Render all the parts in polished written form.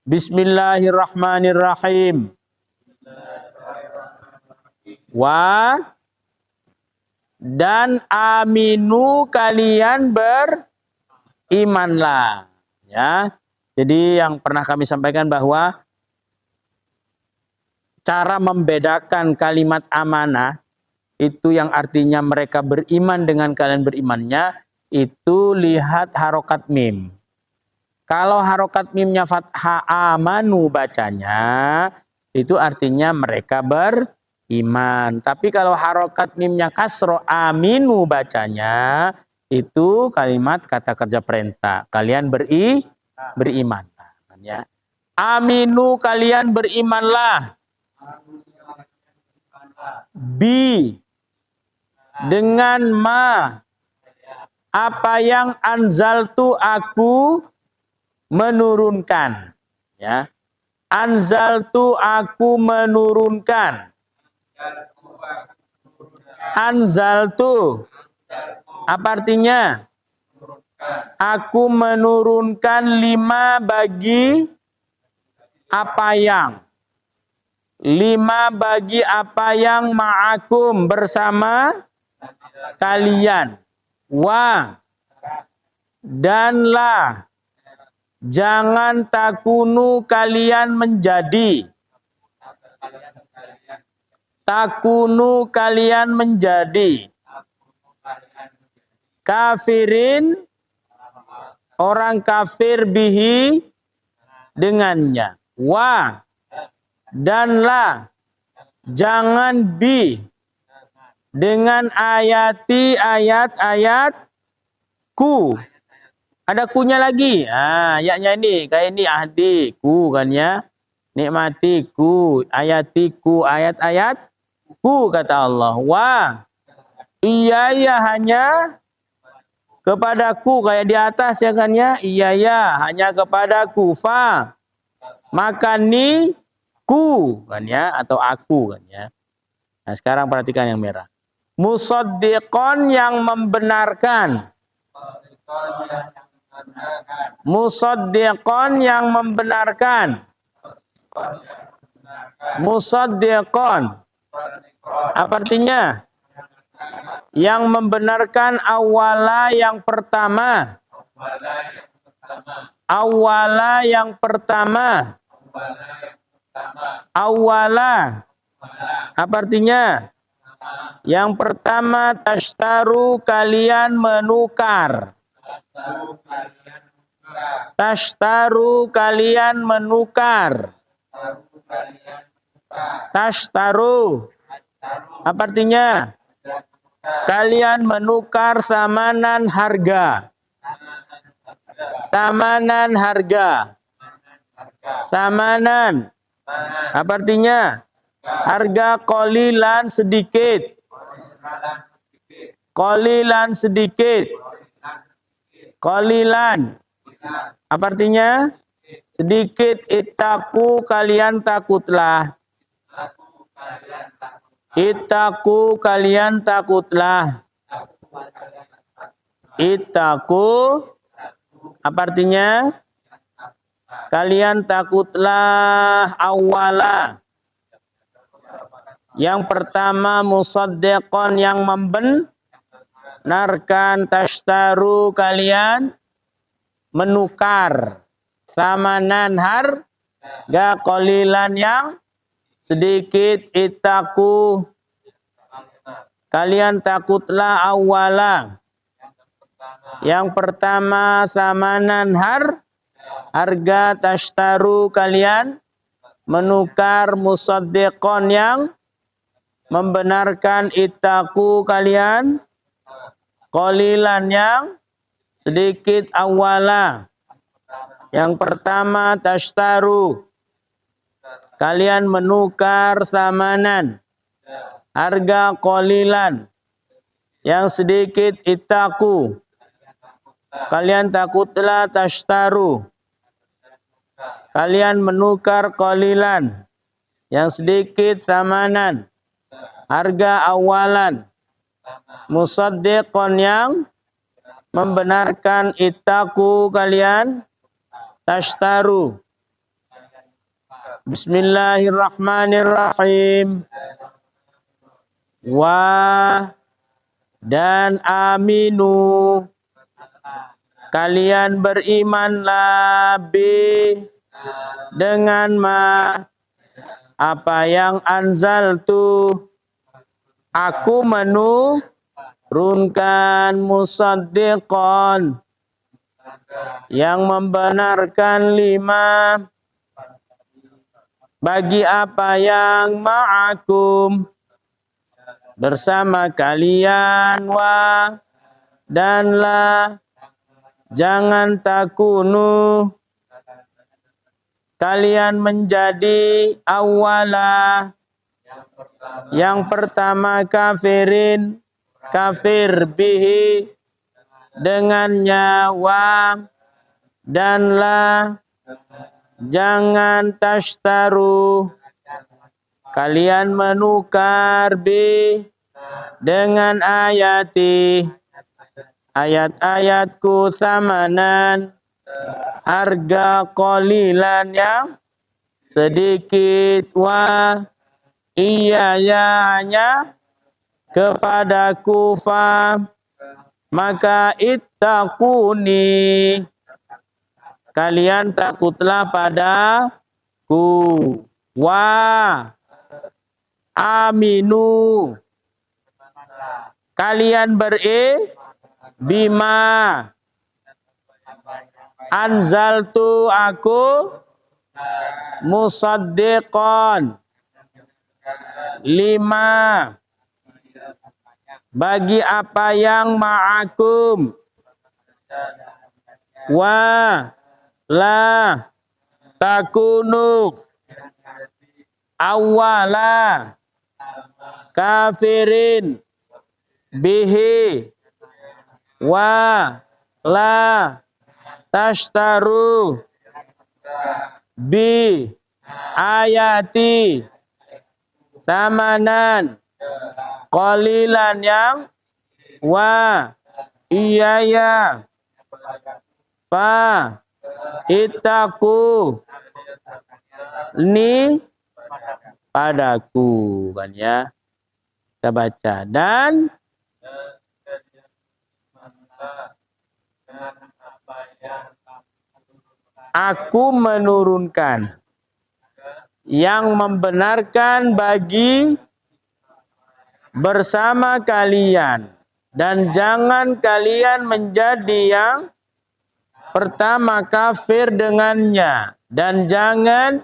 Bismillahirrahmanirrahim. Wa dan aminu kalian berimanlah. Ya. Jadi yang pernah kami sampaikan bahwa cara membedakan kalimat amanah itu yang artinya mereka beriman dengan kalian berimannya, itu lihat harokat mim. Kalau harokat mimnya fathah amanu bacanya, itu artinya mereka beriman. Tapi kalau harokat mimnya kasro aminu bacanya, itu kalimat kata kerja perintah. Kalian beriman. Ya. Aminu kalian berimanlah. Bi dengan ma apa yang anzaltu aku menurunkan, ya. Anzaltu aku menurunkan. Anzaltu apa artinya? Aku menurunkan 5 bagi apa yang. 5 bagi apa yang ma'akum bersama kalian. Wa dan la. Jangan takunu kalian menjadi. Takunu kalian menjadi. Kafirin orang kafir bihi dengannya. Wa dan la. Jangan bi dengan ayati ayat-ayatku. Ada kunya lagi. Ayatnya ini. Kayak ini ahdiku kan ya. Nikmatiku. Ayatiku. Ayat-ayatku kata Allah. Wa. Iya ya hanya kepadaku. Kayak di atas ya kan ya. Iya ya hanya kepadaku. Fa. Maka ni ku kan ya. Atau aku kan ya. Nah sekarang perhatikan yang merah. Musaddiqon yang membenarkan. Musaddiqon yang membenarkan. Musaddiqon apa artinya? Yang membenarkan awala yang pertama. Awala yang pertama. Awala apa artinya? Yang pertama tashtaru kalian menukar. Tashtaru kalian menukar. Tashtaru apa artinya? Kalian menukar samanan harga. Samanan harga. Samanan apa artinya? Harga qalilan sedikit. Qalilan sedikit. Qalilan apa artinya? Sedikit. Ittaku kalian takutlah. Ittaku kalian takutlah. Ittaku apa artinya? Kalian takutlah awala. Yang pertama musaddiqon yang membenarkan, tashtaru kalian menukar, samanan harga qalilan yang sedikit, ittaku kalian takutlah awala. Yang pertama samanan harga, tashtaru kalian menukar, musaddiqon yang membenarkan, ittaku kalian qalilan yang sedikit, awala yang pertama, tashtaru kalian menukar samanan harga, qalilan yang sedikit, ittaku kalian takutlah, tashtaru kalian menukar qalilan yang sedikit, samanan, harga awalan, musaddiqon yang membenarkan, ittaqu kalian, tashtaru. Bismillahirrahmanirrahim. Wa dan aminu, kalian berimanlah bi dengan apa yang anzaltu, aku menurunkan, musaddiqon yang membenarkan, lima bagi apa yang ma'akum bersama kalian, wa dan la jangan takunu kalian menjadi, awala yang pertama, kafirin kafir, bihi dengannya, wa dan la jangan, tashtaru kalian menukar, bi dengan ayati ayat-ayatku, samanan harga, qalilan yang sedikit, wa iya ya hanya kepadaku, fa maka ittaquni kalian takutlah padaku, wa aminu kalian bima anzaltu aku musaddiqon, lima bagi apa yang ma'akum, wa la takunu awala kafirin bihi, wa la tashtaru bi ayati tamanan qalilan yang, wa iyaya fa ittaqu ni padaku, kan ya. Kita baca, dan aku menurunkan yang membenarkan bagi bersama kalian, dan jangan kalian menjadi yang pertama kafir dengannya, dan jangan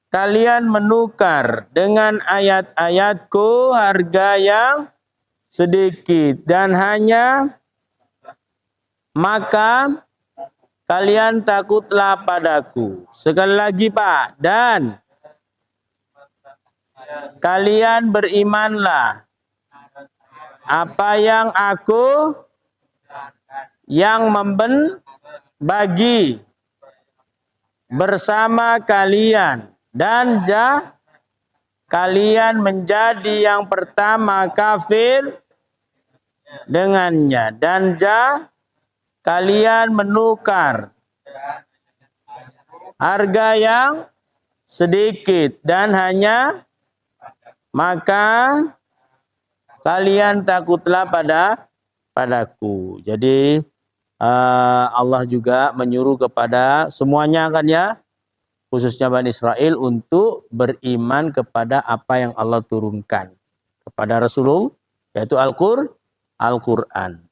kalian menukar dengan ayat-ayatku harga yang sedikit, dan hanya maka kalian takutlah padaku. Sekali lagi Pak, dan kalian berimanlah apa yang aku yang bagi bersama kalian, dan kalian menjadi yang pertama kafir dengannya, dan kalian menukar harga yang sedikit, dan hanya maka kalian takutlah padaku. Jadi Allah juga menyuruh kepada semuanya, kan ya, khususnya Bani Israel, untuk beriman kepada apa yang Allah turunkan kepada Rasulullah, yaitu Al-Quran.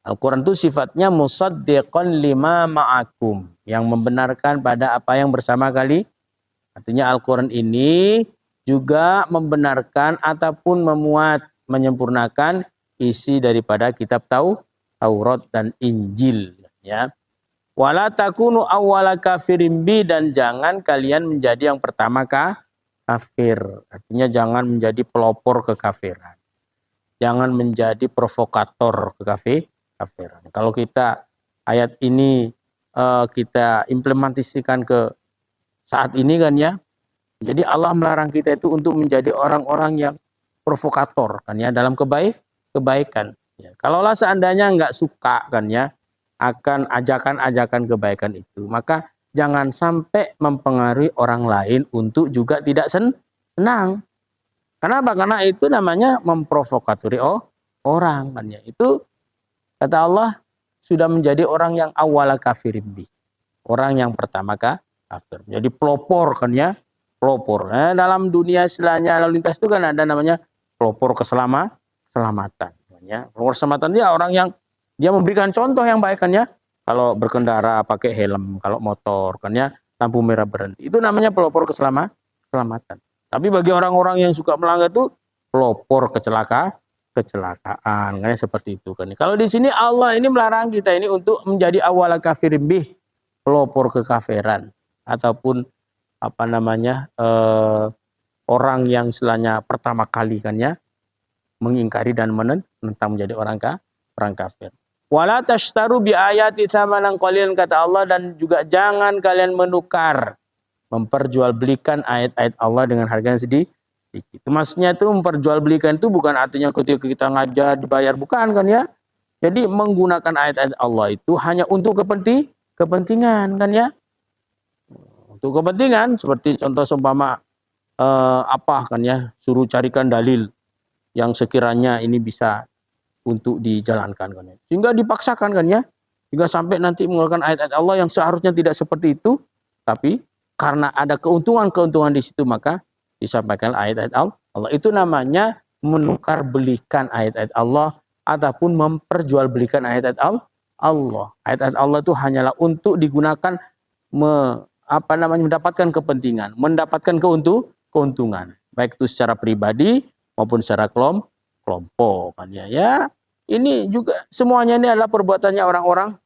Al-Quran itu sifatnya musaddiqan lima ma'akum, yang membenarkan pada apa yang bersama kali. Artinya Al-Quran ini juga membenarkan ataupun memuat, menyempurnakan isi daripada kitab Taurat dan Injil, ya. Wala takunu awwala kafirin bi, dan jangan kalian menjadi yang pertama kafir. Artinya jangan menjadi pelopor kekafiran. Jangan menjadi provokator kekafiran. Kalau kita ayat ini kita implementasikan ke saat ini, kan ya, Jadi Allah melarang kita itu untuk menjadi orang-orang yang provokator kan ya dalam kebaikan. Ya. Kalaulah seandainya nggak suka kan ya akan ajakan-ajakan kebaikan itu, maka jangan sampai mempengaruhi orang lain untuk juga tidak senang. Kenapa? Karena itu namanya memprovokatori orang kan ya. Itu kata Allah sudah menjadi orang yang awala kafirin bi. Orang yang pertama kafir. Jadi pelopor kan ya. Pelopor. Nah, dalam dunia istilahnya lalu lintas itu kan ada namanya pelopor keselamatan. Ya. Pelopor keselamatan dia orang yang dia memberikan contoh yang baik kan ya. Kalau berkendara pakai helm, kalau motor kan ya lampu merah berhenti. Itu namanya pelopor keselamatan. Tapi bagi orang-orang yang suka melanggar itu pelopor kecelakaan kan seperti itu kan. Kalau di sini Allah ini melarang kita ini untuk menjadi awal kafirin bih, pelopor kekafiran ataupun apa namanya orang yang istilahnya pertama kali kan ya mengingkari dan menentang menjadi orang kafir. Wala tashtaru bi ayati tsamanan qalilan kata Allah, dan juga jangan kalian menukar memperjualbelikan ayat-ayat Allah dengan harga yang sedikit. Itu maksudnya itu memperjualbelikan itu bukan artinya ketika kita ngajar dibayar, bukan kan ya. Jadi menggunakan ayat-ayat Allah itu hanya untuk kepentingan kan ya. Untuk kepentingan seperti contoh seumpama apa kan ya, suruh carikan dalil yang sekiranya ini bisa untuk dijalankan kan ya. Sehingga dipaksakan kan ya. Hingga sampai nanti mengeluarkan ayat-ayat Allah yang seharusnya tidak seperti itu, tapi karena ada keuntungan-keuntungan di situ maka disampaikan ayat-ayat Allah. Itu namanya menukar belikan ayat-ayat Allah ataupun memperjualbelikan ayat-ayat Allah. Ayat-ayat Allah itu hanyalah untuk digunakan mendapatkan kepentingan, mendapatkan keuntungan, baik itu secara pribadi maupun secara kelompok kan ya. Ya, ini juga semuanya ini adalah perbuatannya orang-orang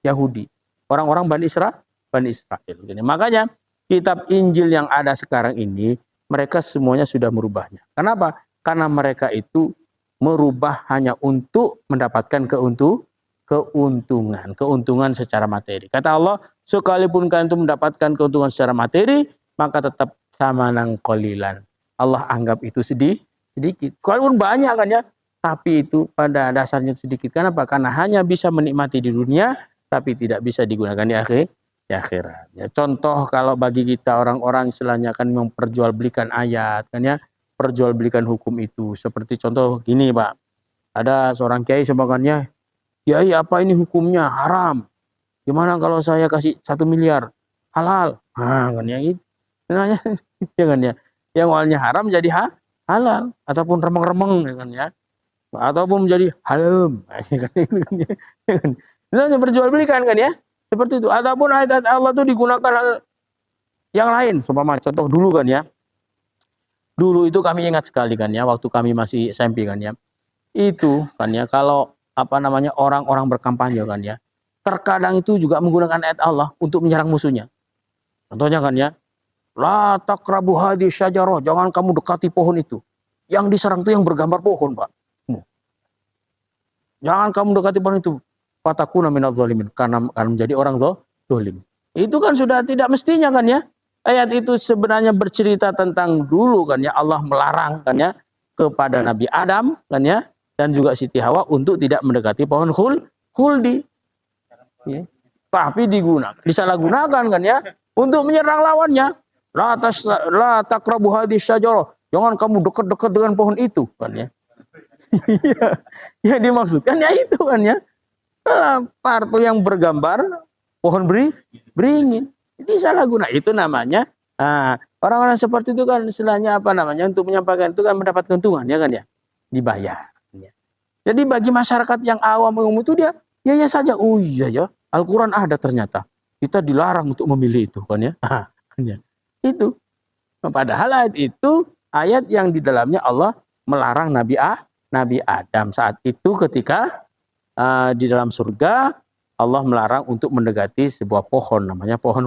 Yahudi, orang-orang Bani Israel. Makanya kitab Injil yang ada sekarang ini mereka semuanya sudah merubahnya. Kenapa? Karena mereka itu merubah hanya untuk mendapatkan keuntungan secara materi. Kata Allah, sekalipun kalian itu mendapatkan keuntungan secara materi, maka tetap samanan qalilan. Allah anggap itu sedikit. Kalaupun banyak kan ya, tapi itu pada dasarnya sedikit. Kenapa? Karena hanya bisa menikmati di dunia, tapi tidak bisa digunakan di akhirat. Ya, contoh kalau bagi kita orang-orang istilahnya akan memperjualbelikan ayat, kan ya, perjualbelikan hukum itu. Seperti contoh gini, Pak. Ada seorang kiai sebagiannya, kiai apa ini hukumnya haram. Gimana kalau saya kasih 1 miliar halal? Nah, kan ya itu. Namanya ya kan ya. Yang awalnya haram jadi halal ataupun remeng-remeng ya kan ya. Ataupun menjadi haram. Ya kan. Itu perjualbelikan kan ya. Seperti itu. Ataupun ayat-ayat Allah itu digunakan hal yang lain. Seumpama contoh dulu kan ya. Dulu itu kami ingat sekali kan ya. Waktu kami masih SMP kan ya. Itu kan ya. Kalau orang-orang berkampanye kan ya. Terkadang itu juga menggunakan ayat Allah untuk menyerang musuhnya. Contohnya kan ya. La taqrabu hadhihi syajarah. Jangan kamu dekati pohon itu. Yang diserang itu yang bergambar pohon, Pak. Jangan kamu dekati pohon itu. Fatakuna minadh dhalimin, karena menjadi orang zalim. Itu kan sudah tidak mestinya kan ya. Ayat itu sebenarnya bercerita tentang dulu kan ya Allah melarang kan ya kepada Nabi Adam kan ya dan juga Siti Hawa untuk tidak mendekati pohon khuldi. Ya. Tapi disalahgunakan kan ya untuk menyerang lawannya. La taqrabu hadhihi syajarah. Jangan kamu dekat-dekat dengan pohon itu kan ya. Ya dimaksudkan ya itu kan ya. Parto yang bergambar pohon beringin. Ini salah guna. Itu namanya orang-orang seperti itu kan istilahnya untuk menyampaikan itu kan mendapat keuntungan ya kan ya. Dibayar. Ya. Jadi bagi masyarakat yang awam itu dia ya saja. Oh iya ya. Al-Quran ada ternyata. Kita dilarang untuk memilih itu kan ya. Kan ya. Itu. Padahal ayat itu ayat yang di dalamnya Allah melarang Nabi Adam saat itu ketika di dalam surga Allah melarang untuk mendekati sebuah pohon namanya pohon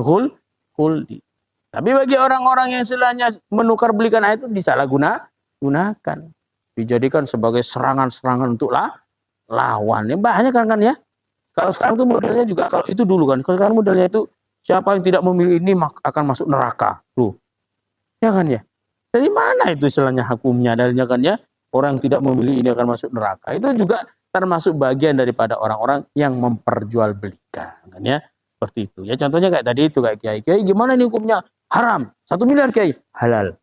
khuldi. Tapi bagi orang-orang yang istilahnya menukar belikan ayat itu disalahgunakan, dijadikan sebagai serangan-serangan untuk lawan. Yang banyak kan ya. Kalau sekarang itu modelnya juga kalau itu dulu kan. Kalau sekarang modelnya itu siapa yang tidak memilih ini akan masuk neraka. Tuh. Ya kan ya? Dari mana itu istilahnya hukumnya? Dalilnya kan ya, orang tidak memilih ini akan masuk neraka. Itu juga termasuk bagian daripada orang-orang yang memperjualbelikan, kan ya? Seperti itu. Ya contohnya kayak tadi itu, kayak kiai. Kiai gimana nih hukumnya? Haram. 1 miliar kiai. Halal.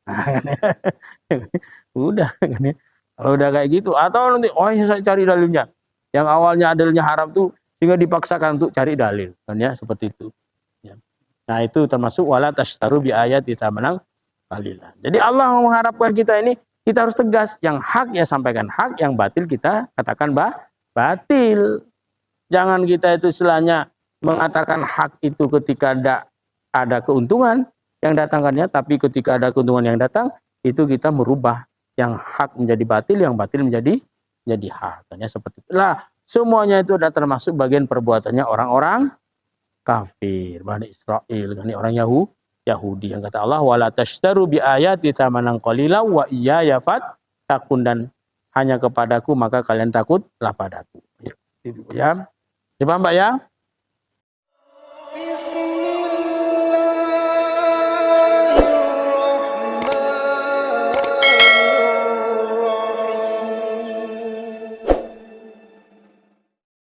Udah kan ya. Kalau udah kayak gitu, atau nanti oh ya saya cari dalilnya. Yang awalnya dalilnya haram tuh sehingga dipaksakan untuk cari dalil, kan ya, seperti itu. Ya. Nah, itu termasuk wala tashtaru bi ayat menang qalilan. Jadi Allah mengharapkan kita ini, kita harus tegas. Yang hak ya sampaikan hak, yang batil kita katakan batil. Jangan kita itu istilahnya mengatakan hak itu ketika ada keuntungan yang datangkannya, tapi ketika ada keuntungan yang datang, itu kita merubah yang hak menjadi batil, yang batil menjadi hak. Ya, seperti itulah. Semuanya itu adalah termasuk bagian perbuatannya orang-orang kafir, Bani Israel, orang Yahudi, yang kata Allah wala tashtaru bi ayati tsamanan qalila wa iyaya fattaqun, dan hanya kepadaku maka kalian takutlah padaku. Ya, itu ya. Paham Pak ya?